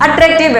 Attractive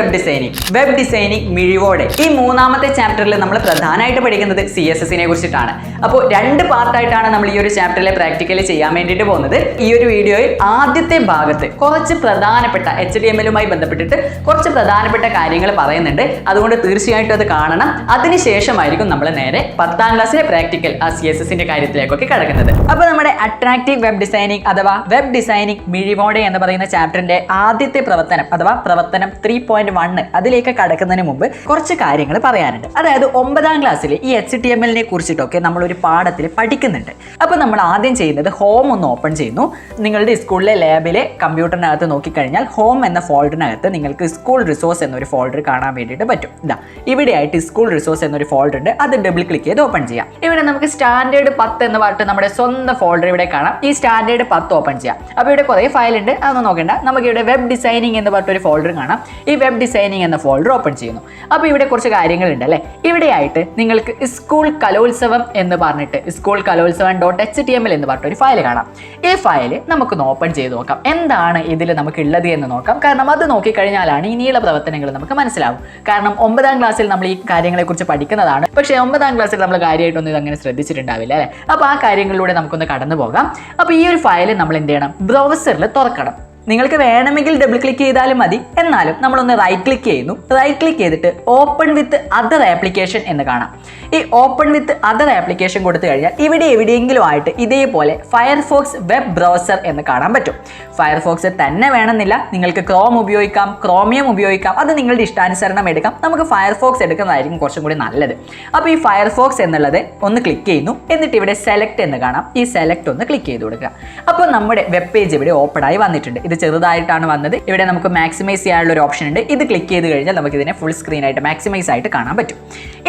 web designing മിഴിവോടെ ഈ മൂന്നാമത്തെ ചാപ്റ്ററിൽ നമ്മൾ പ്രധാനമായിട്ട് പഠിക്കുന്നത് CSSനെ കുറിച്ചിട്ടാണ്. അപ്പോൾ രണ്ട് പാർട്ടായിട്ടാണ് നമ്മൾ ഈ ഒരു ചാപ്റ്ററിലെ പ്രാക്ടിക്കലി ചെയ്യാൻ വേണ്ടിയിട്ട് പോകുന്നത്. ഈ ഒരു വീഡിയോയിൽ ആദ്യത്തെ ഭാഗത്ത് കുറച്ച് പ്രധാനപ്പെട്ട HTMLുമായി ബന്ധപ്പെട്ടിട്ട് കുറച്ച് പ്രധാനപ്പെട്ട കാര്യങ്ങൾ പറയുന്നുണ്ട്. അതുകൊണ്ട് തീർച്ചയായിട്ടും അത് കാണണം. അതിനുശേഷമായിരിക്കും നമ്മൾ നേരെ 10ാം ക്ലാസ്സിലെ പ്രാക്ടിക്കൽ ആ CSSന്റെ കാര്യത്തിലേക്കൊക്കെ കടക്കുന്നത്. അപ്പോൾ നമ്മുടെ അട്രാക്റ്റീവ് വെബ് ഡിസൈനിങ് അഥവാ വെബ് ഡിസൈനിങ് മിഴിവോടെ എന്ന് പറയുന്ന ചാപ്റ്ററിന്റെ ആദ്യത്തെ പ്രവർത്തനം അഥവാ പ്രവർത്തനം 3.1 അതിലേക്ക് കടക്കുന്നതിന് മുമ്പ് കുറച്ച് കാര്യങ്ങൾ പറയാനുണ്ട്. അതായത് 9ാം ക്ലാസ്സിൽ ഈ HTMLനെ കുറിച്ചിട്ടൊക്കെ നമ്മൾ ഒരു പാഠത്തിൽ പഠിക്കുന്നുണ്ട്. അപ്പോൾ നമ്മൾ ആദ്യം ചെയ്യുന്നത് ഹോം ഒന്ന് ഓപ്പൺ ചെയ്യുന്നു. നിങ്ങളുടെ സ്കൂളിലെ ലാബിലെ കമ്പ്യൂട്ടറിനകത്ത് നോക്കിക്കഴിഞ്ഞാൽ ഹോം എന്ന ഫോൾഡറിനകത്ത് നിങ്ങൾക്ക് സ്കൂൾ റിസോഴ്സ് എന്നൊരു ഫോൾഡർ കാണാൻ വേണ്ടിയിട്ട് പറ്റും. ഇതാ ഇവിടെയായിട്ട് സ്കൂൾ റിസോഴ്സ് എന്നൊരു ഫോൾഡർ ഉണ്ട്. അത് ഡബിൾ ക്ലിക്ക് ചെയ്ത് ഓപ്പൺ ചെയ്യാം. ഇവിടെ നമുക്ക് സ്റ്റാൻഡേർഡ് 10 എന്ന് പറഞ്ഞിട്ട് നമ്മുടെ സ്വന്തം ഫോൾഡർ ഇവിടെ കാണാം. ഈ സ്റ്റാൻഡേർഡ് 10 ഓപ്പൺ ചെയ്യാം. അപ്പോൾ ഇവിടെ കുറേ ഫയൽ ഉണ്ട്, അതൊന്നും നോക്കണ്ട. നമുക്ക് ഇവിടെ വെബ് ഡിസൈനിങ് എന്ന് പറഞ്ഞിട്ടൊരു ഫോൾഡർ കാണാം. ഈ വെബ് ഡിസൈനിങ് എന്ന ഫോൾഡർ ഓപ്പൺ ചെയ്യുന്നു. അപ്പോൾ ഇവിടെ കുറച്ച് കാര്യങ്ങളുണ്ട് അല്ലേ. ഇവിടെയായിട്ട് നിങ്ങൾക്ക് സ്കൂൾ കലോത്സവം എന്ന് പറഞ്ഞിട്ട് സ്കൂൾ കലോത്സവം .html എന്ന് പറഞ്ഞിട്ട് ഒരു ഫയൽ കാണാം. ഈ ഫയൽ നമുക്കൊന്ന് ഓപ്പൺ ചെയ്ത് നോക്കാം. എന്താണ് ഇതിൽ നമുക്ക് ഉള്ളത് എന്ന് നോക്കാം. കാരണം അത് നോക്കിക്കഴിഞ്ഞാലാണ് ഈ നീള പ്രവർത്തനങ്ങൾ നമുക്ക് മനസ്സിലാവും. കാരണം 9ാം ക്ലാസ്സിൽ നമ്മൾ ഈ കാര്യങ്ങളെക്കുറിച്ച് പഠിക്കുന്നതാണ്. പക്ഷേ 9ാം ക്ലാസ്സിൽ നമ്മൾ കാര്യമായിട്ടൊന്നും ഇതങ്ങനെ ശ്രദ്ധിച്ചിട്ടുണ്ടാവില്ല അല്ലേ. അപ്പോൾ ആ കാര്യങ്ങളിലൂടെ നമുക്കൊന്ന് കടന്നു പോകാം. അപ്പോൾ ഈ ഒരു ഫയൽ നമ്മൾ എന്ത് ചെയ്യണം? ബ്രൗസറിൽ തുറക്കണം. നിങ്ങൾക്ക് വേണമെങ്കിൽ ഡബിൾ ക്ലിക്ക് ചെയ്താലും മതി. എന്നാലും നമ്മളൊന്ന് റൈറ്റ് ക്ലിക്ക് ചെയ്യുന്നു. റൈറ്റ് ക്ലിക്ക് ചെയ്തിട്ട് ഓപ്പൺ വിത്ത് അതർ ആപ്ലിക്കേഷൻ എന്ന് കാണാം. ഈ ഓപ്പൺ വിത്ത് അതർ ആപ്ലിക്കേഷൻ കൊടുത്തു കഴിഞ്ഞാൽ ഇവിടെ എവിടെയെങ്കിലും ആയിട്ട് ഇതേപോലെ ഫയർഫോക്സ് വെബ് ബ്രൗസർ എന്ന് കാണാൻ പറ്റും. ഫയർഫോക്സ് തന്നെ വേണമെന്നില്ല, നിങ്ങൾക്ക് ക്രോം ഉപയോഗിക്കാം, ക്രോമിയം ഉപയോഗിക്കാം. അത് നിങ്ങളുടെ ഇഷ്ടാനുസരണം എടുക്കാം. നമുക്ക് ഫയർഫോക്സ് എടുക്കുന്നതായിരിക്കും കുറച്ചും കൂടി നല്ലത്. അപ്പോൾ ഈ ഫയർഫോക്സ് എന്നുള്ളത് ഒന്ന് ക്ലിക്ക് ചെയ്യുന്നു. എന്നിട്ട് ഇവിടെ സെലക്ട് എന്ന് കാണാം. ഈ സെലക്ട് ഒന്ന് ക്ലിക്ക് ചെയ്ത് കൊടുക്കുക. അപ്പോൾ നമ്മുടെ വെബ് പേജ് ഇവിടെ ഓപ്പൺ ആയി വന്നിട്ടുണ്ട്. ഇത് ചെറുതായിട്ടാണ് വന്നത്. ഇവിടെ നമുക്ക് മാക്സിമൈസ് ചെയ്യാനുള്ള ഒരു ഓപ്ഷൻ ഉണ്ട്. ഇത് ക്ലിക്ക് ചെയ്ത് കഴിഞ്ഞാൽ നമുക്ക് ഇതിനെ ഫുൾ സ്ക്രീൻ ആയിട്ട് മാക്സിമൈസ് ആയിട്ട് കാണാൻ പറ്റും.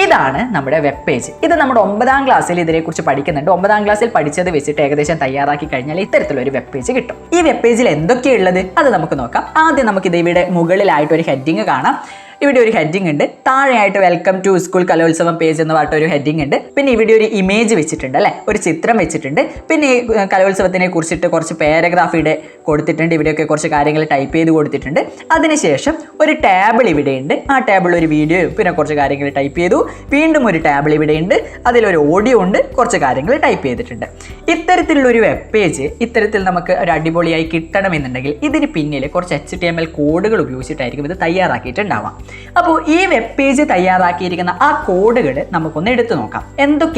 ഇതാണ് നമ്മുടെ വെബ് പേജ്. ഇത് നമ്മുടെ 9ാം ക്ലാസ്സിൽ ഇതിനെക്കുറിച്ച് പഠിക്കുന്നുണ്ട്. 9ാം ക്ലാസ്സിൽ പഠിച്ചത് വെച്ചിട്ട് ഏകദേശം തയ്യാറാക്കി കഴിഞ്ഞാൽ ഇത്തരത്തിലൊരു വെബ് പേജ് കിട്ടും. ഈ വെബ് പേജിൽ എന്തൊക്കെയുള്ളത് അത് നമുക്ക് നോക്കാം. ആദ്യം നമുക്ക് ഇത് ഇവിടെ മുകളിലായിട്ട് ഒരു ഹെഡിങ് കാണാം. ഇവിടെ ഒരു ഹെഡിങ് ഉണ്ട്. താഴെയായിട്ട് വെൽക്കം ടു സ്കൂൾ കലോത്സവം പേജ് എന്ന് പറഞ്ഞിട്ട് ഒരു ഹെഡിങ് ഉണ്ട്. പിന്നെ ഇവിടെ ഒരു ഇമേജ് വെച്ചിട്ടുണ്ട് അല്ലേ, ഒരു ചിത്രം വെച്ചിട്ടുണ്ട്. പിന്നെ ഈ കലോത്സവത്തിനെ കുറിച്ചിട്ട് കുറച്ച് പാരഗ്രാഫ് ഇവിടെ കൊടുത്തിട്ടുണ്ട്. ഇവിടെയൊക്കെ കുറച്ച് കാര്യങ്ങൾ ടൈപ്പ് ചെയ്ത് കൊടുത്തിട്ടുണ്ട്. അതിനുശേഷം ഒരു ടേബിൾ ഇവിടെയുണ്ട്. ആ ടേബിളിൽ ഒരു വീഡിയോയും പിന്നെ കുറച്ച് കാര്യങ്ങൾ ടൈപ്പ് ചെയ്തു. വീണ്ടും ഒരു ടേബിൾ ഇവിടെയുണ്ട്. അതിലൊരു ഓഡിയോ ഉണ്ട്, കുറച്ച് കാര്യങ്ങൾ ടൈപ്പ് ചെയ്തിട്ടുണ്ട്. ഇത്തരത്തിലുള്ളൊരു വെബ് പേജ് ഇത്തരത്തിൽ നമുക്ക് ഒരു അടിപൊളിയായി കിട്ടണമെന്നുണ്ടെങ്കിൽ ഇതിന് പിന്നിൽ കുറച്ച് HTML കോഡുകൾ ഉപയോഗിച്ചിട്ടായിരിക്കും ഇത് തയ്യാറാക്കിയിട്ടുണ്ടാവാം. അപ്പോൾ ഈ വെബ് പേജ് തയ്യാറാക്കിയിരിക്കുന്ന ആ കോഡുകൾ നമുക്കൊന്ന് എടുത്തു നോക്കാം.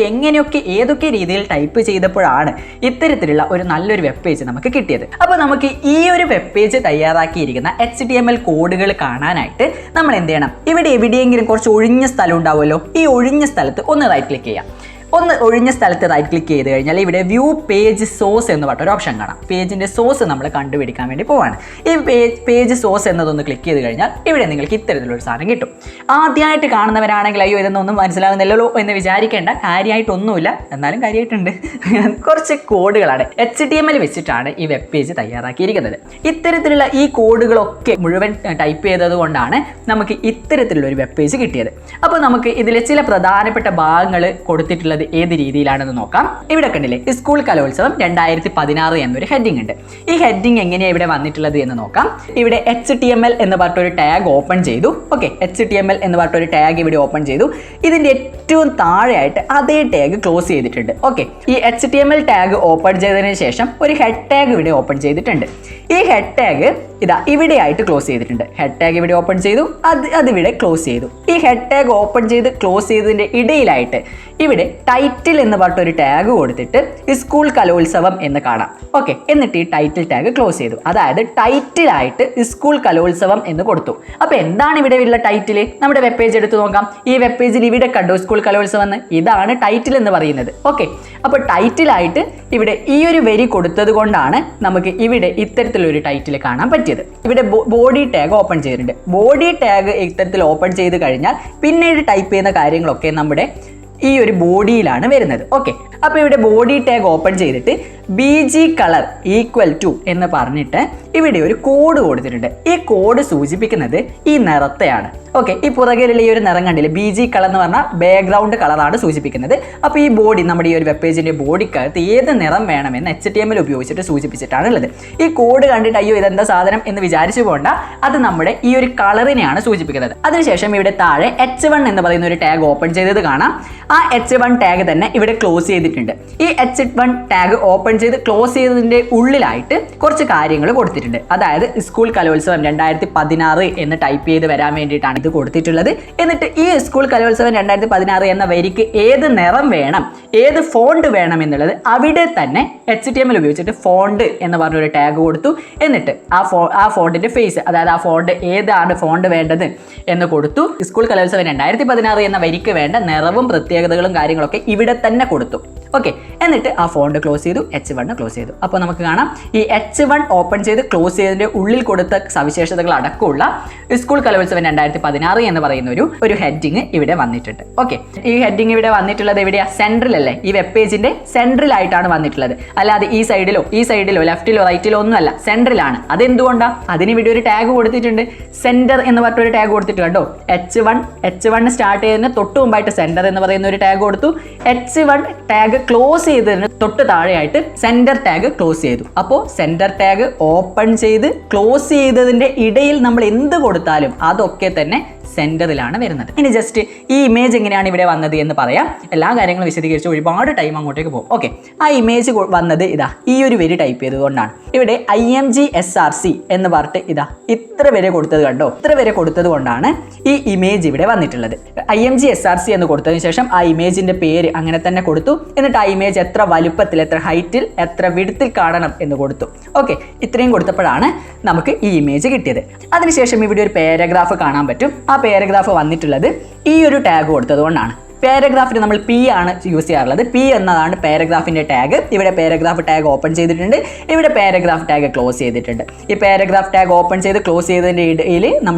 എങ്ങനെയൊക്കെ ഏതൊക്കെ രീതിയിൽ ടൈപ്പ് ചെയ്തപ്പോഴാണ് ഇത്തരത്തിലുള്ള ഒരു നല്ലൊരു വെബ് പേജ് നമുക്ക് കിട്ടിയത്. അപ്പോൾ നമുക്ക് ഈ ഒരു വെബ് പേജ് തയ്യാറാക്കിയിരിക്കുന്ന HTML കോഡുകൾ കാണാനായിട്ട് നമ്മൾ എന്ത് ചെയ്യണം? ഇവിടെ എവിടെയെങ്കിലും കുറച്ച് ഒഴിഞ്ഞ സ്ഥലം ഉണ്ടാവുമല്ലോ. ഈ ഒഴിഞ്ഞ സ്ഥലത്ത് ഒന്ന് റൈറ്റ് ക്ലിക്ക് ചെയ്യാം. ഒന്ന് ഒഴിഞ്ഞ സ്ഥലത്ത് റൈറ്റ് ക്ലിക്ക് ചെയ്ത് കഴിഞ്ഞാൽ ഇവിടെ വ്യൂ പേജ് സോഴ്സ് എന്ന് പറഞ്ഞൊരു ഓപ്ഷൻ കാണാം. പേജിൻ്റെ സോഴ്സ് നമ്മൾ കണ്ടുപിടിക്കാൻ വേണ്ടി പോവാണ്. ഈ പേജ് സോഴ്സ് എന്നതൊന്ന് ക്ലിക്ക് ചെയ്ത് കഴിഞ്ഞാൽ ഇവിടെ നിങ്ങൾക്ക് ഇത്തരത്തിലൊരു സാധനം കിട്ടും. ആദ്യമായിട്ട് കാണുന്നവരാണെങ്കിൽ അയ്യോ ഇതൊന്നും മനസ്സിലാവുന്നില്ലല്ലോ എന്ന് വിചാരിക്കേണ്ട. കാര്യമായിട്ടൊന്നുമില്ല, എന്നാലും കാര്യമായിട്ടുണ്ട്. കുറച്ച് കോഡുകളാണ് HTML വെച്ചിട്ടാണ് ഈ വെബ് പേജ് തയ്യാറാക്കിയിരിക്കുന്നത്. ഇത്തരത്തിലുള്ള ഈ കോഡുകളൊക്കെ മുഴുവൻ ടൈപ്പ് ചെയ്തത് കൊണ്ടാണ് നമുക്ക് ഇത്തരത്തിലുള്ളൊരു വെബ് പേജ് കിട്ടിയത്. അപ്പോൾ നമുക്ക് ഇതിലെ ചില പ്രധാനപ്പെട്ട ഭാഗങ്ങൾ കൊടുത്തിട്ടുള്ളത് ഏത് രീതിയിലാണെന്ന് നോക്കാം. ഇവിടെ കണ്ടില്ലേ, സ്കൂൾ കലോത്സവം 2016 എന്നൊരു ഹെഡിങ് ഉണ്ട്. ഈ ഹെഡിങ് എങ്ങനെയാണ് ഇവിടെ വന്നിട്ടുള്ളത് എന്ന് നോക്കാം. ഇവിടെ HTML എന്ന് പറഞ്ഞൊരു ടാഗ് ഓപ്പൺ ചെയ്തു. ഓക്കെ, HTML എന്ന് പറഞ്ഞൊരു ടാഗ് ഇവിടെ ഓപ്പൺ ചെയ്തു. ഇതിൻ്റെ ഏറ്റവും താഴെയായിട്ട് അതേ ടാഗ് ക്ലോസ് ചെയ്തിട്ടുണ്ട്. ഓക്കെ, ഈ HTML ടാഗ് ഓപ്പൺ ചെയ്തതിന് ശേഷം ഒരു ഹെഡ് ടാഗ് ഇവിടെ ഓപ്പൺ ചെയ്തിട്ടുണ്ട്. ഈ ഹെഡ് ടാഗ് ഇതാ ഇവിടെയായിട്ട് ക്ലോസ് ചെയ്തിട്ടുണ്ട്. ഹെഡ് ടാഗ് ഇവിടെ ഓപ്പൺ ചെയ്തു, അതിവിടെ ക്ലോസ് ചെയ്തു. ഈ ഹെഡ് ടാഗ് ഓപ്പൺ ചെയ്ത് ക്ലോസ് ചെയ്തതിൻ്റെ ഇടയിലായിട്ട് ഇവിടെ ടൈറ്റിൽ എന്ന് പറഞ്ഞൊരു ടാഗ് കൊടുത്തിട്ട് സ്കൂൾ കലോത്സവം എന്ന് കാണാം. ഓക്കെ, എന്നിട്ട് ഈ ടൈറ്റിൽ ടാഗ് ക്ലോസ് ചെയ്തു. അതായത് ടൈറ്റിലായിട്ട് സ്കൂൾ കലോത്സവം എന്ന് കൊടുത്തു. അപ്പോൾ എന്താണ് ഇവിടെ ഉള്ള ടൈറ്റിൽ? നമ്മുടെ വെബ് പേജ് എടുത്ത് നോക്കാം. ഈ വെബ് പേജിൽ ഇവിടെ കണ്ടോ സ്കൂൾ കലോത്സവം എന്ന്? ഇതാണ് ടൈറ്റിൽ എന്ന് പറയുന്നത്. ഓക്കെ, അപ്പോൾ ടൈറ്റിലായിട്ട് ഇവിടെ ഈ ഒരു വരി കൊടുത്തത് കൊണ്ടാണ് നമുക്ക് ഇവിടെ ഇത്തരത്തിലൊരു ടൈറ്റിൽ കാണാൻ പറ്റിയത്. ഇവിടെ ബോഡി ടാഗ് ഓപ്പൺ ചെയ്തിട്ടുണ്ട്. ബോഡി ടാഗ് ഇത്തരത്തിൽ ഓപ്പൺ ചെയ്ത് കഴിഞ്ഞാൽ പിന്നീട് ടൈപ്പ് ചെയ്യുന്ന കാര്യങ്ങളൊക്കെ നമ്മുടെ ഈ ഒരു ബോഡിയിലാണ് വരുന്നത്. ഓക്കെ, അപ്പോൾ ഇവിടെ ബോഡി ടാഗ് ഓപ്പൺ ചെയ്തിട്ട് BG കളർ ഈക്വൽ ടു എന്ന് പറഞ്ഞിട്ട് ഇവിടെ ഒരു കോഡ് കൊടുത്തിട്ടുണ്ട്. ഈ കോഡ് സൂചിപ്പിക്കുന്നത് ഈ നിറത്തെയാണ്. ഓക്കെ, ഈ പുറകിലുള്ള ഈ ഒരു നിറം കണ്ടില്ലേ, BG കളർ എന്ന് പറഞ്ഞാൽ ബാക്ക്ഗ്രൗണ്ട് കളറാണ് സൂചിപ്പിക്കുന്നത്. അപ്പോൾ ഈ ബോഡി, നമ്മുടെ ഈ ഒരു വെബ് പേജിൻ്റെ ബോഡിക്കകത്ത് ഏത് നിറം വേണമെന്ന് HTML ഉപയോഗിച്ചിട്ട് സൂചിപ്പിച്ചിട്ടാണ് ഉള്ളത്. ഈ കോഡ് കണ്ടിട്ട് അയ്യോ ഇതെന്താ സാധനം എന്ന് വിചാരിച്ചു പോകണ്ട, അത് നമ്മുടെ ഈ ഒരു കളറിനെയാണ് സൂചിപ്പിക്കുന്നത്. അതിനുശേഷം ഇവിടെ താഴെ H1 എന്ന് പറയുന്ന ഒരു ടാഗ് ഓപ്പൺ ചെയ്തത് കാണാം. ആ H1 ടാഗ് തന്നെ ഇവിടെ ക്ലോസ് ചെയ്തിട്ടുണ്ട്. ഈ H1 ടാഗ് ഓപ്പൺ ചെയ്ത് ക്ലോസ് ചെയ്തതിൻ്റെ ഉള്ളിലായിട്ട് കുറച്ച് കാര്യങ്ങൾ കൊടുത്തിട്ടുണ്ട്. അതായത് സ്കൂൾ കലോത്സവം 2016 എന്ന് ടൈപ്പ് ചെയ്ത് വരാൻ വേണ്ടിയിട്ടാണ് ഇത് കൊടുത്തിട്ടുള്ളത്. എന്നിട്ട് ഈ സ്കൂൾ കലോത്സവം 2016 എന്ന വരിക്ക് ഏത് നിറം വേണം, ഏത് ഫോണ്ട് വേണം എന്നുള്ളത് അവിടെ തന്നെ HTML ഉപയോഗിച്ചിട്ട് ഫോണ്ട് എന്ന് പറഞ്ഞൊരു ടാഗ് കൊടുത്തു. എന്നിട്ട് ആ ഫോണ്ടിന്റെ ഫേസ്, അതായത് ആ ഫോണ്ട് ഏതാണ് ഫോണ്ട് വേണ്ടത് എന്ന് കൊടുത്തു. സ്കൂൾ കലോത്സവം 2016 എന്ന വരിക്ക് വേണ്ട നിറവും പ്രത്യേകതകളും കാര്യങ്ങളൊക്കെ ഇവിടെ തന്നെ കൊടുത്തു. ഓക്കെ, എന്നിട്ട് ആ ഫോണ്ട് ക്ലോസ് ചെയ്തു, H1 ക്ലോസ് ചെയ്തു. അപ്പോൾ നമുക്ക് കാണാം ഈ H1 ഓപ്പൺ ചെയ്ത് ക്ലോസ് ചെയ്തതിൻ്റെ ഉള്ളിൽ കൊടുത്ത സവിശേഷതകൾ അടക്കമുള്ള സ്കൂൾ കലോത്സവം 2016 എന്ന് പറയുന്ന ഒരു ഹെഡിങ് ഇവിടെ വന്നിട്ടുണ്ട്. ഓക്കെ, ഈ ഹെഡിങ് ഇവിടെ വന്നിട്ടുള്ളത് എവിടെയാ? സെൻട്രലല്ലേ, ഈ വെബ് പേജിന്റെ സെൻട്രലായിട്ടാണ് വന്നിട്ടുള്ളത്. അല്ലാതെ ഈ സൈഡിലോ ലെഫ്റ്റിലോ റൈറ്റിലോ ഒന്നുമല്ല, സെൻട്രലാണ്. അതെന്തുകൊണ്ടാണ്? അതിന് ഇവിടെ ഒരു ടാഗ് കൊടുത്തിട്ടുണ്ട്, സെന്റർ എന്ന് പറഞ്ഞൊരു ടാഗ് കൊടുത്തിട്ട് കണ്ടോ. H1 സ്റ്റാർട്ട് ചെയ്യുന്നതിന് തൊട്ട് മുമ്പായിട്ട് സെന്റർ എന്ന് പറയുന്ന ഒരു ടാഗ് കൊടുത്തു. H1 ടാഗ് ക്ലോസ് ചെയ്തതിന് തൊട്ട് താഴെയായിട്ട് സെന്റർ ടാഗ് ക്ലോസ് ചെയ്തു. അപ്പോൾ സെന്റർ ടാഗ് ഓപ്പൺ ചെയ്ത് ക്ലോസ് ചെയ്തതിൻ്റെ ഇടയിൽ നമ്മൾ എന്ത് കൊടുത്താലും അതൊക്കെ തന്നെ സെന്ററിലാണ് വരുന്നത്. ഇനി ജസ്റ്റ് ഈ ഇമേജ് എങ്ങനെയാണ് ഇവിടെ വന്നത് എന്ന് പറയാം. എല്ലാ കാര്യങ്ങളും വിശദീകരിച്ച് ഒരുപാട് ടൈം അങ്ങോട്ടേക്ക് പോകും. ഓക്കെ, ആ ഇമേജ് വന്നത് ഇതാ ഈ ഒരു വരി ടൈപ്പ് ചെയ്തതുകൊണ്ടാണ്. ഇവിടെ IMGSRC എന്ന് പറഞ്ഞിട്ട് ഇതാ ഇത്ര വരെ കൊടുത്തത് കണ്ടോ, ഇത്ര വരെ കൊടുത്തത് കൊണ്ടാണ് ഈ ഇമേജ് ഇവിടെ വന്നിട്ടുള്ളത്. IMGSRC എന്ന് കൊടുത്തതിന് ശേഷം ആ ഇമേജിന്റെ പേര് അങ്ങനെ തന്നെ കൊടുത്തു. എന്നിട്ട് ആ ഇമേജ് എത്ര വലുപ്പത്തിൽ, എത്ര ഹൈറ്റിൽ, എത്ര വിഡ്ത്തിൽ കാണണം എന്ന് കൊടുത്തു. ഓക്കെ, ഇത്രയും കൊടുത്തപ്പോഴാണ് നമുക്ക് ഈ ഇമേജ് കിട്ടിയത്. അതിനുശേഷം ഇവിടെ ഒരു പാരഗ്രാഫ് കാണാൻ പറ്റും. ആ പാരഗ്രാഫ് വന്നിട്ടുള്ളത് ഈ ഒരു ടാഗ് കൊടുത്തത് കൊണ്ടാണ്. പാരഗ്രാഫിന് നമ്മൾ P ആണ് യൂസ് ചെയ്യാറുള്ളത്. P എന്നതാണ് പാരഗ്രാഫിൻ്റെ ടാഗ്. ഇവിടെ പാരഗ്രാഫ് ടാഗ് ഓപ്പൺ ചെയ്തിട്ടുണ്ട്, ഇവിടെ പാരഗ്രാഫ് ടാഗ് ക്ലോസ് ചെയ്തിട്ടുണ്ട്. ഈ പാരഗ്രാഫ് ടാഗ് ഓപ്പൺ ചെയ്ത് ക്ലോസ് ചെയ്തതിൻ്റെ ഇടയിൽ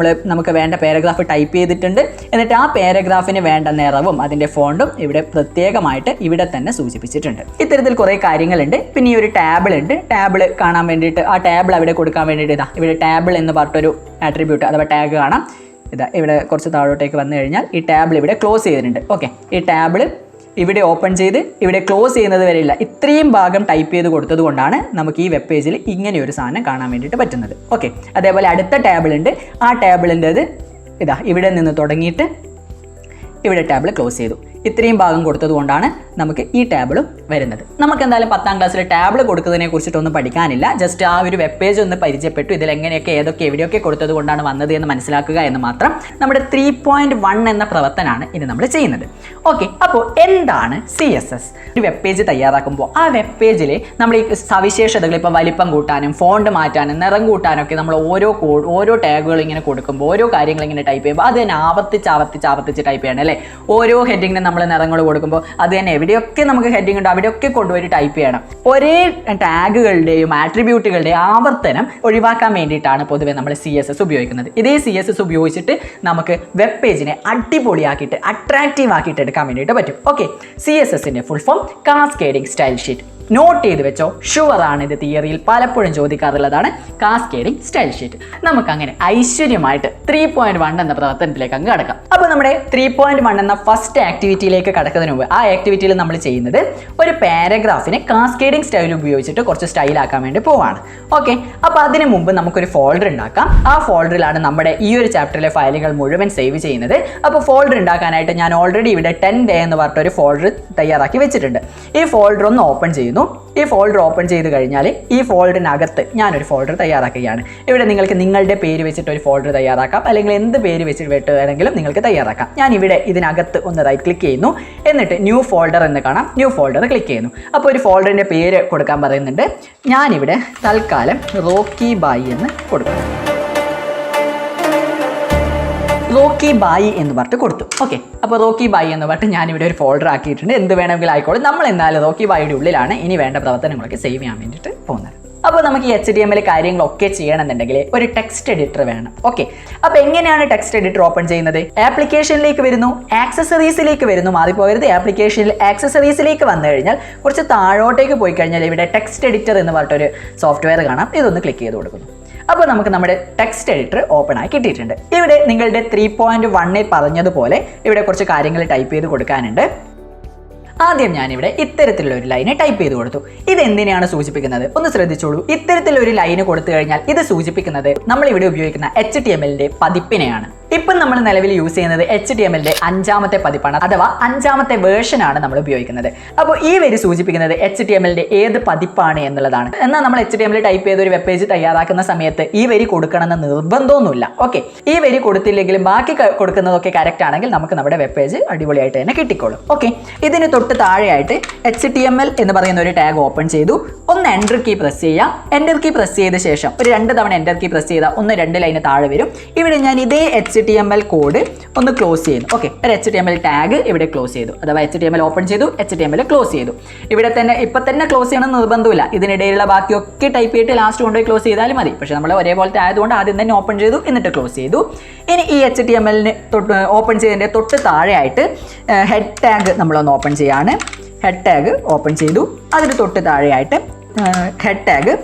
നമുക്ക് വേണ്ട പാരഗ്രാഫ് ടൈപ്പ് ചെയ്തിട്ടുണ്ട്. എന്നിട്ട് ആ പാരഗ്രാഫിന് വേണ്ട നിറവും അതിൻ്റെ ഫോണ്ടും ഇവിടെ പ്രത്യേകമായിട്ട് ഇവിടെ തന്നെ സൂചിപ്പിച്ചിട്ടുണ്ട്. ഇത്തരത്തിൽ കുറേ കാര്യങ്ങളുണ്ട്. പിന്നെ ഈ ഒരു ടാബിൾ ഉണ്ട്. ടാബിൾ കാണാൻ വേണ്ടിയിട്ട് ആ ടാബിൾ അവിടെ കൊടുക്കാൻ വേണ്ടിയിട്ട് ഇതാ ഇവിടെ ടാബിൾ എന്ന് പറഞ്ഞിട്ടൊരു ആട്രിബ്യൂട്ട് അഥവാ ടാഗ് കാണാം. ഇതാ ഇവിടെ കുറച്ച് താഴോട്ടേക്ക് വന്നു കഴിഞ്ഞാൽ ഈ ടാബിൾ ഇവിടെ ക്ലോസ് ചെയ്തിട്ടുണ്ട്. ഓക്കെ, ഈ ടാബിൾ ഇവിടെ ഓപ്പൺ ചെയ്ത് ഇവിടെ ക്ലോസ് ചെയ്യുന്നത് വരെയില്ല, ഇത്രയും ഭാഗം ടൈപ്പ് ചെയ്ത് കൊടുത്തത് കൊണ്ടാണ് നമുക്ക് ഈ വെബ് പേജിൽ ഇങ്ങനെ ഒരു സാധനം കാണാൻ വേണ്ടിയിട്ട് പറ്റുന്നത്. ഓക്കെ, അതേപോലെ അടുത്ത ടാബിൾ ഉണ്ട്. ആ ടാബിളിൻ്റെത് ഇതാ ഇവിടെ നിന്ന് തുടങ്ങിയിട്ട് ഇവിടെ ടാബിൾ ക്ലോസ് ചെയ്തു. ഇത്രയും ഭാഗം കൊടുത്തത് കൊണ്ടാണ് നമുക്ക് ഈ ടാബിളും വരുന്നത്. നമുക്ക് എന്തായാലും 10ാം ക്ലാസ്സിൽ ടാബിൾ കൊടുക്കുന്നതിനെ കുറിച്ചിട്ടൊന്നും പഠിക്കാനില്ല. ജസ്റ്റ് ആ ഒരു വെബ് പേജ് ഒന്ന് പരിചയപ്പെട്ടു, ഇതിൽ എങ്ങനെയൊക്കെ ഏതൊക്കെ എവിടെയൊക്കെ കൊടുത്തത് കൊണ്ടാണ് വന്നത് എന്ന് മനസ്സിലാക്കുക എന്ന് മാത്രം. നമ്മുടെ 3.1 എന്ന പ്രവർത്തനമാണ് ഇനി നമ്മൾ ചെയ്യുന്നത്. ഓക്കെ, അപ്പോൾ എന്താണ് CSS? ഒരു വെബ് പേജ് തയ്യാറാക്കുമ്പോൾ ആ വെബ് പേജിൽ നമ്മൾ ഈ സവിശേഷതകൾ, ഇപ്പോൾ വലിപ്പം കൂട്ടാനും ഫോണ്ട് മാറ്റാനും നിറം കൂട്ടാനൊക്കെ നമ്മൾ ഓരോ ടാഗുകൾ ഇങ്ങനെ കൊടുക്കുമ്പോൾ, ഓരോ കാര്യങ്ങൾ ഇങ്ങനെ ടൈപ്പ് ചെയ്യുമ്പോൾ അത് തന്നെ ആവർത്തിച്ച് ടൈപ്പ് ചെയ്യണം അല്ലേ. ഓരോ ഹെഡിങ്ങിനും നമ്മൾ നിറങ്ങൾ കൊടുക്കുമ്പോൾ അത് തന്നെ എവിടെയൊക്കെ നമുക്ക് ഹെഡിങ് ഉണ്ട് അവിടെയൊക്കെ കൊണ്ടുപോയി ടൈപ്പ് ചെയ്യണം. ഒരേ ടാഗുകളുടെയും ആട്രിബ്യൂട്ടുകളുടെയും ആവർത്തനം ഒഴിവാക്കാൻ വേണ്ടിയിട്ടാണ് പൊതുവെ നമ്മൾ CSS ഉപയോഗിക്കുന്നത്. ഇതേ CSS ഉപയോഗിച്ചിട്ട് നമുക്ക് വെബ് പേജിനെ അടിപൊളിയാക്കിയിട്ട് അട്രാക്റ്റീവ് ആക്കിയിട്ട് എടുക്കാൻ വേണ്ടിയിട്ട് പറ്റും. ഓക്കെ, CSSന്റെ full form cascading style sheet. Note ചെയ്ത് വെച്ചോ, ഷുവറാണ് ഇത് തിയറിയിൽ പലപ്പോഴും ചോദിക്കാറുള്ളതാണ്. Cascading style sheet. നമുക്കങ്ങനെ ഐശ്വര്യമായിട്ട് 3.1 എന്ന പ്രവർത്തനത്തിലേക്ക് അങ്ങ് കടക്കാം. അപ്പോൾ നമ്മുടെ 3.1 എന്ന ഫസ്റ്റ് ആക്ടിവിറ്റിയിലേക്ക് കടക്കുന്നതിന് മുമ്പ് ആ ആക്ടിവിറ്റിയിൽ നമ്മൾ ചെയ്യുന്നത് ഒരു പാരഗ്രാഫിനെ കാസ്കേഡിംഗ് സ്റ്റൈൽ ഉപയോഗിച്ചിട്ട് കുറച്ച് സ്റ്റൈലാക്കാൻ വേണ്ടി പോവാണ്. ഓക്കെ, അപ്പോൾ അതിന് മുമ്പ് നമുക്കൊരു ഫോൾഡർ ഉണ്ടാക്കാം. ആ ഫോൾഡറിലാണ് നമ്മുടെ ഈ ഒരു ചാപ്റ്ററിലെ ഫയലുകൾ മുഴുവൻ സേവ് ചെയ്യുന്നത്. അപ്പോൾ ഫോൾഡർ ഉണ്ടാക്കാനായിട്ട് ഞാൻ ഓൾറെഡി ഇവിടെ 10 day എന്ന് പറഞ്ഞിട്ടൊരു ഫോൾഡർ തയ്യാറാക്കി വെച്ചിട്ടുണ്ട്. ഈ ഫോൾഡർ ഒന്ന് ഓപ്പൺ ചെയ്യുന്നു. ഈ ഫോൾഡർ ഓപ്പൺ ചെയ്ത് കഴിഞ്ഞാൽ ഈ ഫോൾഡറിനകത്ത് ഞാനൊരു ഫോൾഡർ തയ്യാറാക്കുകയാണ്. ഇവിടെ നിങ്ങൾക്ക് നിങ്ങളുടെ പേര് വെച്ചിട്ട് ഒരു ഫോൾഡർ തയ്യാറാക്കാം, അല്ലെങ്കിൽ എന്ത് പേര് വെച്ചിട്ട് വേണമെങ്കിലും നിങ്ങൾക്ക് തയ്യാറാക്കാം. ഞാൻ ഇവിടെ ഇതിനകത്ത് ഒന്ന് റൈറ്റ് ക്ലിക്ക് ചെയ്യുന്നു. എന്നിട്ട് ന്യൂ ഫോൾഡർ എന്ന് കാണാം. ന്യൂ ഫോൾഡർ ക്ലിക്ക് ചെയ്യുന്നു. അപ്പോൾ ഒരു ഫോൾഡറിൻ്റെ പേര് കൊടുക്കാൻ പറയുന്നുണ്ട്. ഞാനിവിടെ തൽക്കാലം റോക്കി ബായി എന്ന് കൊടുക്കും. റോക്കി ബായി എന്ന് പറഞ്ഞിട്ട് കൊടുത്തു. ഓക്കെ, അപ്പോൾ റോക്കി ബായി എന്ന് പറഞ്ഞിട്ട് ഞാനിവിടെ ഒരു ഫോൾഡർ ആക്കിയിട്ടുണ്ട്. എന്ത് വേണമെങ്കിലും ആയിക്കോളും. നമ്മൾ എന്നാലും റോക്കി ബായിയുടെ ഉള്ളിലാണ് ഇനി വേണ്ട പ്രവർത്തനങ്ങളൊക്കെ സേവ് ചെയ്യാൻ വേണ്ടിയിട്ട് പോകുന്നത്. അപ്പോൾ നമുക്ക് ഈ HTML കാര്യങ്ങളൊക്കെ ചെയ്യണമെന്നുണ്ടെങ്കിൽ ഒരു ടെക്സ്റ്റ് എഡിറ്റർ വേണം. ഓക്കെ, അപ്പോൾ എങ്ങനെയാണ് ടെക്സ്റ്റ് എഡിറ്റർ ഓപ്പൺ ചെയ്യുന്നത്? ആപ്ലിക്കേഷനിലേക്ക് വരുന്നു, ആക്സസറീസിലേക്ക് വരുന്നു, മാറിപ്പോകരുത്. ആപ്ലിക്കേഷനിൽ ആക്സസറീസിലേക്ക് വന്നു കഴിഞ്ഞാൽ കുറച്ച് താഴോട്ടേക്ക് പോയി കഴിഞ്ഞാൽ ഇവിടെ ടെക്സ്റ്റ് എഡിറ്റർ എന്ന് പറഞ്ഞിട്ടൊരു സോഫ്റ്റ്വെയർ കാണാം. ഇതൊന്ന് ക്ലിക്ക് ചെയ്ത് കൊടുക്കുന്നു. അപ്പോൾ നമുക്ക് നമ്മുടെ ടെക്സ്റ്റ് എഡിറ്റർ ഓപ്പൺ ആയി കിട്ടിയിട്ടുണ്ട്. ഇവിടെ നിങ്ങളുടെ 3.1 പറഞ്ഞതുപോലെ ഇവിടെ കുറച്ച് കാര്യങ്ങൾ ടൈപ്പ് ചെയ്ത് കൊടുക്കാനുണ്ട്. ആദ്യം ഞാനിവിടെ ഇത്തരത്തിലുള്ള ഒരു ലൈന് ടൈപ്പ് ചെയ്ത് കൊടുത്തു. ഇത് എന്തിനാണ് സൂചിപ്പിക്കുന്നത്? ഒന്ന് ശ്രദ്ധിച്ചോളൂ. ഇത്തരത്തിലൊരു ലൈന് കൊടുത്തു കഴിഞ്ഞാൽ ഇത് സൂചിപ്പിക്കുന്നത് നമ്മൾ ഇവിടെ ഉപയോഗിക്കുന്ന HTML പതിപ്പിനെയാണ്. ഇപ്പം നമ്മൾ നിലവിൽ യൂസ് ചെയ്യുന്നത് HTML 5ാമത്തെ പതിപ്പാണ്, അഥവാ 5ാമത്തെ വേർഷനാണ് നമ്മൾ ഉപയോഗിക്കുന്നത്. അപ്പോൾ ഈ വരി സൂചിപ്പിക്കുന്നത് HTML ഏത് പതിപ്പാണ് എന്നുള്ളതാണ്. എന്നാൽ നമ്മൾ HTML ടൈപ്പ് ചെയ്ത ഒരു വെബ് പേജ് തയ്യാറാക്കുന്ന സമയത്ത് ഈ വരി കൊടുക്കണമെന്ന് നിർബന്ധമൊന്നുമില്ല. ഓക്കെ, ഈ വരി കൊടുത്തില്ലെങ്കിലും ബാക്കി കൊടുക്കുന്നതൊക്കെ കറക്റ്റ് ആണെങ്കിൽ നമുക്ക് നമ്മുടെ വെബ് പേജ് അടിപൊളിയായിട്ട് തന്നെ കിട്ടിക്കോളും. ഓക്കെ, ഇതിന് തൊട്ട് താഴെയായിട്ട് HTML എന്ന് പറയുന്ന ഒരു ടാഗ് ഓപ്പൺ ചെയ്തു. ഒന്ന് എൻ്റർ കീ പ്രസ് ചെയ്യുക. എൻ്റർ കീ പ്രസ് ചെയ്ത ശേഷം ഒരു 2 തവണ എൻ്റർ കീ പ്രസ് ചെയ്താൽ 2 ലൈന് താഴെ വരും. ഇവിടെ ഞാൻ ഇതേ HTML കോഡ് ഒന്ന് ക്ലോസ് ചെയ്യുന്നു. ഓക്കെ, ഒരു HTML ടാഗ് ഇവിടെ ക്ലോസ് ചെയ്തു, അഥവാ HTML ഓപ്പൺ ചെയ്തു, HTML ക്ലോസ് ചെയ്തു. ഇവിടെ തന്നെ ഇപ്പം തന്നെ ക്ലോസ് ചെയ്യണമെന്ന് നിർബന്ധമില്ല. ഇതിനിടയിലുള്ള ബാക്കിയൊക്കെ ടൈപ്പ് ചെയ്തിട്ട് ലാസ്റ്റ് കൊണ്ടുപോയി ക്ലോസ് ചെയ്താലും മതി. പക്ഷേ നമ്മൾ ഒരേപോലത്തെ ആയതുകൊണ്ട് ആദ്യം തന്നെ ഓപ്പൺ ചെയ്തു, എന്നിട്ട് ക്ലോസ് ചെയ്തു. ഇനി ഈ HTML ഓപ്പൺ ചെയ്തതിൻ്റെ തൊട്ട് താഴെയായിട്ട് ഹെഡ് ടാഗ് നമ്മളൊന്ന് ഓപ്പൺ ചെയ്യാണ്. ഹെഡ് ടാഗ് ഓപ്പൺ ചെയ്തു. അതിന് തൊട്ട് താഴെയായിട്ട് ഹെഡ് ടാഗ്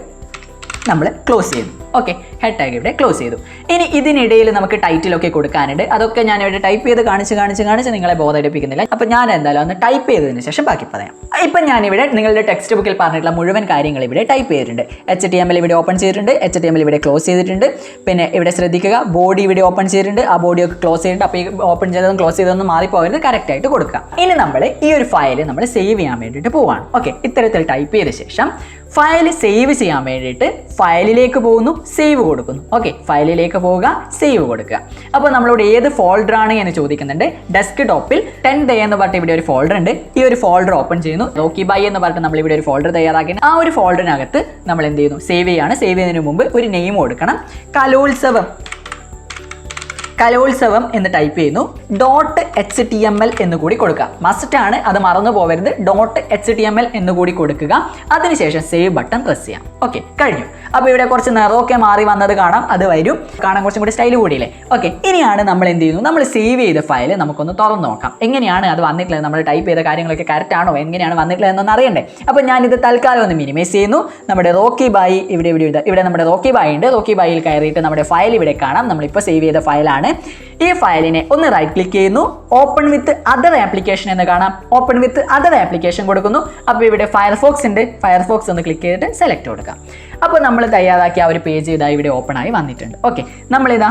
നമ്മൾ ക്ലോസ് ചെയ്തു. ഓക്കെ, ഹെഡ് ടാഗ് ഇവിടെ ക്ലോസ് ചെയ്തു. ഇനി ഇതിനിടയിൽ നമുക്ക് ടൈറ്റിലൊക്കെ കൊടുക്കാനുണ്ട്. അതൊക്കെ ഞാൻ ഇവിടെ ടൈപ്പ് ചെയ്ത് കാണിച്ച് നിങ്ങളെ ബോധടിപ്പിക്കുന്നില്ല. അപ്പം ഞാൻ എന്തായാലും ഒന്ന് ടൈപ്പ് ചെയ്തതിന് ശേഷം ബാക്കി പറയാം. ഇപ്പം ഞാനിവിടെ നിങ്ങളുടെ ടെക്സ്റ്റ് ബുക്കിൽ പറഞ്ഞിട്ടുള്ള മുഴുവൻ കാര്യങ്ങൾ ഇവിടെ ടൈപ്പ് ചെയ്തിട്ടുണ്ട്. HTML ഇവിടെ ഓപ്പൺ ചെയ്തിട്ടുണ്ട്, HTML ഇവിടെ ക്ലോസ് ചെയ്തിട്ടുണ്ട്. പിന്നെ ഇവിടെ ശ്രദ്ധിക്കുക, ബോഡി ഇവിടെ ഓപ്പൺ ചെയ്തിട്ടുണ്ട്, ആ ബോഡിയൊക്കെ ക്ലോസ് ചെയ്തിട്ടുണ്ട്. അപ്പോൾ ഈ ഓപ്പൺ ചെയ്തതും ക്ലോസ് ചെയ്തതൊന്നും മാറിപ്പോകരുത്, കറക്റ്റായിട്ട് കൊടുക്കുക. ഇനി നമ്മൾ ഈ ഒരു ഫയൽ നമ്മൾ സേവ് ചെയ്യാൻ വേണ്ടിയിട്ട് പോവാണ്. ഓക്കെ, ഇത്തരത്തിൽ ടൈപ്പ് ചെയ്ത ശേഷം ഫയൽ സേവ് ചെയ്യാൻ വേണ്ടിയിട്ട് ഫയലിലേക്ക് പോകുന്നു, സേവ് കൊടുക്കുന്നു. ഓക്കെ, ഫയലിലേക്ക് പോവുക, സേവ് കൊടുക്കുക. അപ്പോൾ നമ്മളോട് ഏത് ഫോൾഡറാണ് എന്ന് ചോദിക്കുന്നുണ്ട്. ഡെസ്ക് ടോപ്പിൽ 10 എന്ന് പറഞ്ഞിട്ട് ഇവിടെ ഒരു ഫോൾഡർ ഉണ്ട്. ഈ ഒരു ഫോൾഡർ ഓപ്പൺ ചെയ്യുന്നു. റോക്കി ബൈ എന്ന് പറഞ്ഞിട്ട് നമ്മൾ ഇവിടെ ഒരു ഫോൾഡർ തയ്യാറാക്കി. ആ ഒരു ഫോൾഡറിനകത്ത് നമ്മൾ എന്ത് ചെയ്യുന്നു? സേവ് ചെയ്യാണ്. സേവ് ചെയ്യുന്നതിന് മുമ്പ് ഒരു നെയിം കൊടുക്കണം. കലോത്സവം എന്ന് ടൈപ്പ് ചെയ്യുന്നു. .html എന്ന് കൂടി കൊടുക്കുക. മസ്റ്റാണ്, അത് മറന്നു പോകരുത്. .html എന്ന് കൂടി കൊടുക്കുക. അതിനുശേഷം സേവ് ബട്ടൺ പ്രസ് ചെയ്യാം. ഓക്കെ, കഴിഞ്ഞു. അപ്പോൾ ഇവിടെ കുറച്ച് നിറമൊക്കെ മാറി വന്നത് കാണാം, അത് വരും. കാണാൻ കുറച്ചും കൂടി സ്റ്റൈൽ കൂടിയില്ലേ? ഓക്കെ, ഇനിയാണ് നമ്മൾ എന്ത് ചെയ്യുന്നു? നമ്മൾ സേവ് ചെയ്ത ഫയൽ നമുക്കൊന്ന് തുറന്നു നോക്കാം. എങ്ങനെയാണ് അത് വന്നിട്ടുള്ളത്? നമ്മൾ ടൈപ്പ് ചെയ്ത കാര്യങ്ങളൊക്കെ കറക്റ്റ് ആണോ, എങ്ങനെയാണ് വന്നിട്ടുള്ളത് എന്നൊന്ന് അറിയണ്ടേ? അപ്പോൾ ഞാനിത് തൽക്കാലം ഒന്ന് മിനിമൈസ് ചെയ്യുന്നു. നമ്മുടെ റോക്കി ബായി ഇവിടെ നമ്മുടെ റോക്കി ബായി ഉണ്ട്. റോക്കി ബായിൽ കയറിയിട്ട് നമ്മുടെ ഫയൽ ഇവിടെ കാണാം. നമ്മളിപ്പോൾ സേവ് ചെയ്ത ഫയലാണ്. ഈ ഫയലിനെ ഒന്ന് റൈറ്റ് ക്ലിക്ക് ചെയ്യുന്നു. ഓപ്പൺ വിത്ത് അതർ ആപ്ലിക്കേഷൻ എന്ന് കാണാം. ഓപ്പൺ വിത്ത് അതർ ആപ്ലിക്കേഷൻ കൊടുക്കുന്നു. അപ്പോൾ ഇവിടെ ഫയർഫോക്സ് ഉണ്ട്. ഫയർഫോക്സ് ഒന്ന് ക്ലിക്ക് ചെയ്തിട്ട് സെലക്ട് കൊടുക്കാം. അപ്പോൾ നമ്മൾ തയ്യാറാക്കിയ ആ ഒരു പേജ് ഇതാ ഇവിടെ ഓപ്പൺ ആയി വന്നിട്ടുണ്ട്. ഓക്കെ, നമ്മളിതാ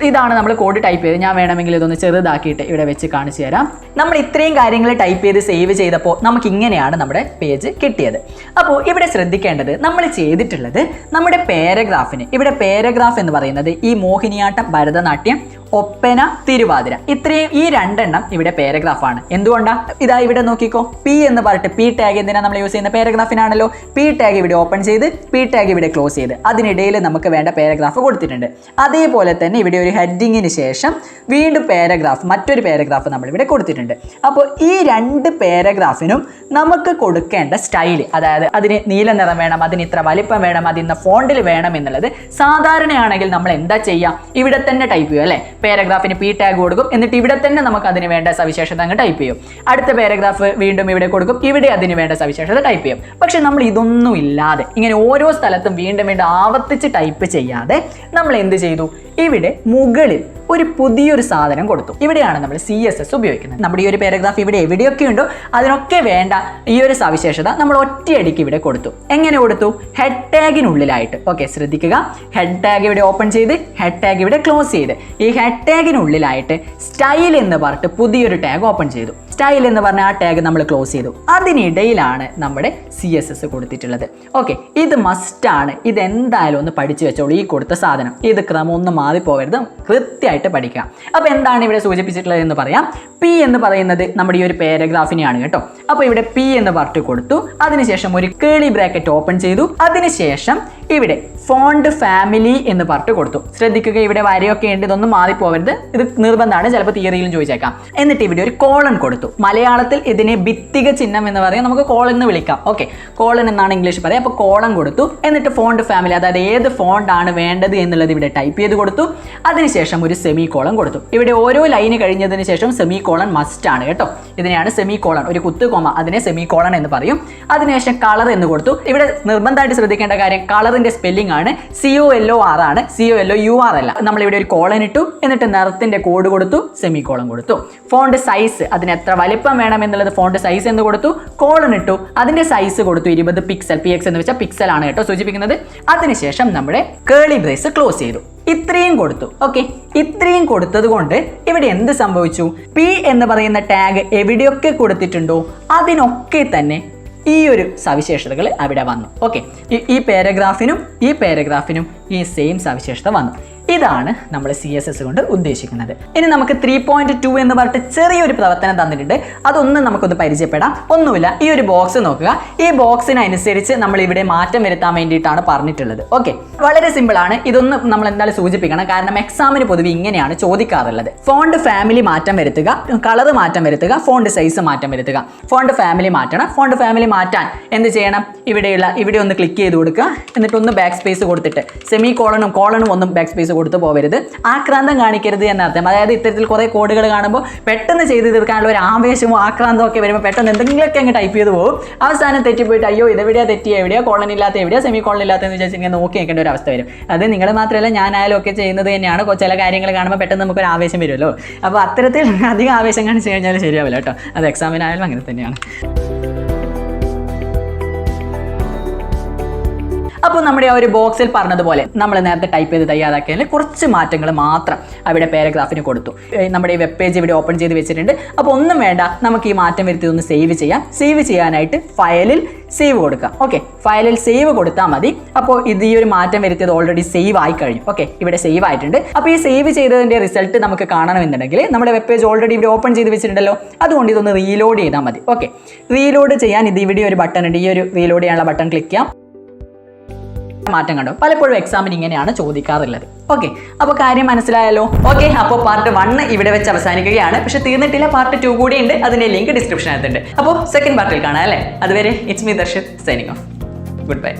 ഇതാണ് നമ്മൾ കോഡ് ടൈപ്പ് ചെയ്ത്. ഞാൻ വേണമെങ്കിൽ ഇതൊന്ന് ചെറുതാക്കിയിട്ട് ഇവിടെ വെച്ച് കാണിച്ചു തരാം. നമ്മൾ ഇത്രയും കാര്യങ്ങൾ ടൈപ്പ് ചെയ്ത് സേവ് ചെയ്തപ്പോൾ നമുക്ക് ഇങ്ങനെയാണ് നമ്മുടെ പേജ് കിട്ടിയത്. അപ്പോൾ ഇവിടെ ശ്രദ്ധിക്കേണ്ടത്, നമ്മൾ ചെയ്തിട്ടുള്ളത് നമ്മുടെ പാരഗ്രാഫിന്, ഇവിടെ പാരഗ്രാഫ് എന്ന് പറയുന്നത് ഈ മോഹിനിയാട്ടം, ഭരതനാട്യം, ഒപ്പന, തിരുവാതിര, ഇത്രയും ഈ 2 എണ്ണം ഇവിടെ പാരഗ്രാഫാണ്. എന്തുകൊണ്ടാണ്? ഇതാ ഇവിടെ നോക്കിക്കോ, പി എന്ന് പറഞ്ഞിട്ട് പി ടാഗ് എന്തിനാണ് നമ്മൾ യൂസ് ചെയ്യുന്ന? പാരഗ്രാഫിനാണല്ലോ. പി ടാഗ് ഇവിടെ ഓപ്പൺ ചെയ്ത് പി ടാഗ് ഇവിടെ ക്ലോസ് ചെയ്ത് അതിനിടയിൽ നമുക്ക് വേണ്ട പാരഗ്രാഫ് കൊടുത്തിട്ടുണ്ട്. അതേപോലെ തന്നെ ഇവിടെ ഒരു ഹെഡിങ്ങിന് ശേഷം വീണ്ടും പാരഗ്രാഫ്, മറ്റൊരു പാരഗ്രാഫ് നമ്മൾ ഇവിടെ കൊടുത്തിട്ടുണ്ട്. അപ്പോൾ ഈ 2 പാരഗ്രാഫിനും നമുക്ക് കൊടുക്കേണ്ട സ്റ്റൈൽ, അതായത് അതിന് നീല നിറം വേണം, അതിന് ഇത്ര വലിപ്പം വേണം, അതിന് ഫോണ്ടിൽ വേണം എന്നുള്ളത് സാധാരണയാണെങ്കിൽ നമ്മൾ എന്താ ചെയ്യുക? ഇവിടെ തന്നെ ടൈപ്പ് ചെയ്യും അല്ലേ? പാരഗ്രാഫിന് പി ടാഗ് കൊടുക്കും, എന്നിട്ട് ഇവിടെ തന്നെ നമുക്ക് അതിന് വേണ്ട സവിശേഷത അങ്ങ് ടൈപ്പ് ചെയ്യും. അടുത്ത പാരഗ്രാഫ് വീണ്ടും ഇവിടെ കൊടുക്കും, ഇവിടെ അതിന് വേണ്ട സവിശേഷത ടൈപ്പ് ചെയ്യും. പക്ഷെ നമ്മൾ ഇതൊന്നും ഇല്ലാതെ ഇങ്ങനെ ഓരോ സ്ഥലത്തും വീണ്ടും ആവർത്തിച്ച് ടൈപ്പ് ചെയ്യാതെ നമ്മൾ എന്ത് ചെയ്തു? ഇവിടെ മുകളിൽ ഒരു പുതിയൊരു സാധനം കൊടുത്തു. ഇവിടെയാണ് നമ്മൾ CSS ഉപയോഗിക്കുന്നത്. നമ്മുടെ ഈ ഒരു പാരഗ്രാഫ് ഇവിടെ എവിടെയൊക്കെ ഉണ്ടോ അതിനൊക്കെ വേണ്ട ഈ ഒരു സവിശേഷത നമ്മൾ ഒറ്റയടിക്ക് ഇവിടെ കൊടുത്തു. എങ്ങനെ കൊടുത്തു? ഹെഡ് ടാഗിനുള്ളിലായിട്ട്. ഓക്കെ, ശ്രദ്ധിക്കുക. ഹെഡ് ടാഗ് ഇവിടെ ഓപ്പൺ ചെയ്ത് ഹെഡ് ടാഗ് ഇവിടെ ക്ലോസ് ചെയ്ത് ഈ ഹെഡ് ടാഗിനുള്ളിലായിട്ട് സ്റ്റൈൽ എന്ന് പറഞ്ഞിട്ട് പുതിയൊരു ടാഗ് ഓപ്പൺ ചെയ്തു. സ്റ്റൈൽ എന്ന് പറഞ്ഞ ആ ടാഗ് നമ്മൾ ക്ലോസ് ചെയ്തു. അതിനിടയിലാണ് നമ്മുടെ CSS കൊടുത്തിട്ടുള്ളത്. ഓക്കെ, ഇത് മസ്റ്റാണ്. ഇതെന്തായാലും ഒന്ന് പഠിച്ചു വെച്ചോളൂ. ഈ കൊടുത്ത സാധനം ഇത് ക്രമം ഒന്നും മാറിപ്പോകരുത്, കൃത്യമായിട്ട് പഠിക്കാം. അപ്പോൾ എന്താണ് ഇവിടെ സൂചിപ്പിച്ചിട്ടുള്ളത് എന്ന് പറയാം. പി എന്ന് പറയുന്നത് നമ്മുടെ ഈ ഒരു പാരഗ്രാഫിനെയാണ് കേട്ടോ. അപ്പോൾ ഇവിടെ പി എന്ന് പറഞ്ഞിട്ട് കൊടുത്തു. അതിനുശേഷം ഒരു കേളി ബ്രാക്കറ്റ് ഓപ്പൺ ചെയ്തു. അതിനുശേഷം ഇവിടെ ഫോണ്ട് ഫാമിലി എന്ന് പറഞ്ഞിട്ട് കൊടുത്തു. ശ്രദ്ധിക്കുക, ഇവിടെ വരയൊക്കെ ഉണ്ട്, ഇതൊന്നും മാറിപ്പോവരുത്, ഇത് നിർബന്ധമാണ്, ചിലപ്പോൾ തിയറിയിലും ചോദിച്ചേക്കാം. എന്നിട്ട് ഇവിടെ ഒരു കോളൻ കൊടുത്തു. മലയാളത്തിൽ ഇതിനെ ഭിത്തിക ചിഹ്നം എന്ന് പറയാം, നമുക്ക് കോളൻ എന്ന് വിളിക്കാം. ഓക്കെ, കോളൻ എന്നാണ് ഇംഗ്ലീഷ് പറയാം. അപ്പോൾ കോളൻ കൊടുത്തു. എന്നിട്ട് ഫോണ്ട് ഫാമിലി, അതായത് ഏത് ഫോണ്ട് ആണ് വേണ്ടത് എന്നുള്ളത് ഇവിടെ ടൈപ്പ് ചെയ്ത് കൊടുത്തു. അതിനുശേഷം ഒരു സെമി കോളൻ കൊടുത്തു. ഇവിടെ ഓരോ ലൈന് കഴിഞ്ഞതിന് ശേഷം സെമി കോളൻ മസ്റ്റ് ആണ് കേട്ടോ. ഇതിനെയാണ് സെമി കോളൻ, ഒരു കുത്ത് കോമ, അതിനെ സെമി കോളൻ എന്ന് പറയും. അതിനുശേഷം കളർ എന്ന് കൊടുത്തു. ഇവിടെ നിർബന്ധമായിട്ട് ശ്രദ്ധിക്കേണ്ട കാര്യം കളറിന്റെ സ്പെല്ലിംഗ് ആണ് COLOR ആണ്, COLOUR അല്ല. നമ്മളിവിടെ ഒരു കോളൻ ഇട്ടു, എന്നിട്ട് നിറത്തിന്റെ കോഡ് കൊടുത്തു, സെമി കോളൻ കൊടുത്തു. ഫോണ്ട് സൈസ്, അതിന് എത്ര വലിപ്പം വേണം എന്നുള്ളത് ഫോണ്ട് സൈസ് എന്ന് കൊടുത്തു. കോളൻ ഇട്ടു, അതിന്റെ സൈസ് കൊടുത്തു 20 പിക്സൽ, PX എന്ന് വെച്ചാൽ പിക്സൽ ആണ് കേട്ടോ സൂചിപ്പിക്കുന്നത്. അതിനുശേഷം നമ്മുടെ കേളി ബ്രേസ് ക്ലോസ് ചെയ്തു. ഇത്രയും കൊടുത്തു. ഓക്കെ, ഇത്രയും കൊടുത്തത് കൊണ്ട് ഇവിടെ എന്ത് സംഭവിച്ചു? P എന്ന് പറയുന്ന ടാഗ് എവിടെയൊക്കെ കൊടുത്തിട്ടുണ്ടോ അതിനൊക്കെ തന്നെ ഈ ഒരു സവിശേഷതകൾ അവിടെ വന്നു. ഓക്കെ, ഈ പാരഗ്രാഫിനും ഈ സെയിം സവിശേഷത വന്നു. ഇതാണ് നമ്മൾ CSS കൊണ്ട് ഉദ്ദേശിക്കുന്നത്. ഇനി നമുക്ക് 3.2 എന്ന് പറഞ്ഞിട്ട് ചെറിയൊരു പ്രവർത്തനം തന്നിട്ടുണ്ട്, അതൊന്നും നമുക്കൊന്ന് പരിചയപ്പെടാം. ഒന്നുമില്ല, ഈ ഒരു ബോക്സ് നോക്കുക. ഈ ബോക്സിനനുസരിച്ച് നമ്മൾ ഇവിടെ മാറ്റം വരുത്താൻ വേണ്ടിയിട്ടാണ് പറഞ്ഞിട്ടുള്ളത്. ഓക്കെ, വളരെ സിമ്പിൾ ആണ്. ഇതൊന്ന് നമ്മൾ എന്തായാലും സൂചിപ്പിക്കണം, കാരണം എക്സാമിന് പൊതുവെ ഇങ്ങനെയാണ് ചോദിക്കാറുള്ളത്. ഫോണ്ട് ഫാമിലി മാറ്റം വരുത്തുക, കളർ മാറ്റം വരുത്തുക, ഫോണ്ട് സൈസ് മാറ്റം വരുത്തുക. ഫോണ്ട് ഫാമിലി മാറ്റണം. ഫോണ്ട് ഫാമിലി മാറ്റാൻ എന്ത് ചെയ്യണം? ഇവിടെ ഒന്ന് ക്ലിക്ക് ചെയ്ത് കൊടുക്കുക. എന്നിട്ട് ഒന്ന് ബാക്ക് സ്പേസ് കൊടുത്തിട്ട് സെമി കോളണും ഒന്നും ബാക്ക് സ്പേസ് കൊടുത്തു പോകരുത്. ആക്രാന്തം കാണിക്കരുത് എന്നർത്ഥം. അതായത് ഇത്തരത്തിൽ കുറേ കോഡുകൾ കാണുമ്പോൾ പെട്ടെന്ന് ചെയ്ത് തീർക്കാനുള്ള ഒരു ആവേശമോ ആക്രാന്തമോ ഒക്കെ വരുമ്പോൾ പെട്ടെന്ന് എന്തെങ്കിലുമൊക്കെ അങ്ങ് ടൈപ്പ് ചെയ്ത് പോകും. അവസാനം തെറ്റിപ്പോയിട്ട് അയ്യോ ഇതെവിടെയാ തെറ്റിയ, എവിടെയാ കോളൻ ഇല്ലാത്ത, എവിടെയാ സെമി കോളൻ ഇല്ലാത്തതെന്ന് വിചാരിച്ച് ഇങ്ങനെ നോക്കി നിൽക്കേണ്ട ഒരു അവസ്ഥ വരും. അത് നിങ്ങൾ മാത്രമല്ല ഞാനായാലും ഒക്കെ ചെയ്യുന്നത് തന്നെയാണ്. ചില കാര്യങ്ങൾ കാണുമ്പോൾ പെട്ടെന്ന് നമുക്കൊരു ആവേശം വരുമല്ലോ. അപ്പോൾ അത്തരത്തിൽ അധികം ആവേശം കാണിച്ച് കഴിഞ്ഞാൽ ശരിയാവില്ല കേട്ടോ. അത് എക്സാമിനായാലും അങ്ങനെ തന്നെയാണ്. അപ്പോൾ നമ്മുടെ ആ ഒരു ബോക്സിൽ പറഞ്ഞതുപോലെ നമ്മൾ നേരത്തെ ടൈപ്പ് ചെയ്ത് തയ്യാറാക്കിയതിൽ കുറച്ച് മാറ്റങ്ങൾ മാത്രം അവിടെ പാരഗ്രാഫിന് കൊടുത്തു. നമ്മുടെ ഈ വെബ് പേജ് ഇവിടെ ഓപ്പൺ ചെയ്ത് വെച്ചിട്ടുണ്ട്. അപ്പോൾ ഒന്നും വേണ്ട, നമുക്ക് ഈ മാറ്റം വരുത്തി ഒന്ന് സേവ് ചെയ്യാം. സേവ് ചെയ്യാനായിട്ട് ഫയലിൽ സേവ് കൊടുക്കാം. ഓക്കെ, ഫയലിൽ സേവ് കൊടുത്താൽ മതി. അപ്പോൾ ഈ ഒരു മാറ്റം വരുത്തിയത് ഓൾറെഡി സേവ് ആയി കഴിഞ്ഞു. ഓക്കെ, ഇവിടെ സേവ് ആയിട്ടുണ്ട്. അപ്പോൾ ഈ സേവ് ചെയ്തതിൻ്റെ റിസൾട്ട് നമുക്ക് കാണണമെന്നുണ്ടെങ്കിൽ നമ്മുടെ വെബ് പേജ് ഓൾറെഡി ഇവിടെ ഓപ്പൺ ചെയ്ത് വെച്ചിട്ടുണ്ടല്ലോ, അതുകൊണ്ട് ഇതൊന്ന് റീലോഡ് ചെയ്താൽ മതി. ഓക്കെ, റീലോഡ് ചെയ്യാൻ ഇവിടെ ഒരു ബട്ടൺ ഉണ്ട്. ഈ ഒരു റീലോഡ് ചെയ്യാനുള്ള ബട്ടൺ ക്ലിക്ക് ചെയ്യാം. മാറ്റം കണ്ടോ? പലപ്പോഴും എക്സാമിന് ഇങ്ങനെയാണ് ചോദിക്കാറുള്ളത്. ഓക്കെ, അപ്പോൾ കാര്യം മനസ്സിലായല്ലോ. ഓക്കെ, അപ്പോൾ പാർട്ട് 1 ഇവിടെ വെച്ച് അവസാനിക്കുകയാണ്. പക്ഷെ തീർന്നിട്ടില്ല, പാർട്ട് 2 കൂടി ഉണ്ട്. അതിന്റെ ലിങ്ക് ഡിസ്ക്രിപ്ഷനകത്തുണ്ട്. അപ്പോൾ സെക്കൻഡ് പാർട്ടിൽ കാണാം അല്ലേ? അതുവരെ it's me Darshith signing off. Good bye.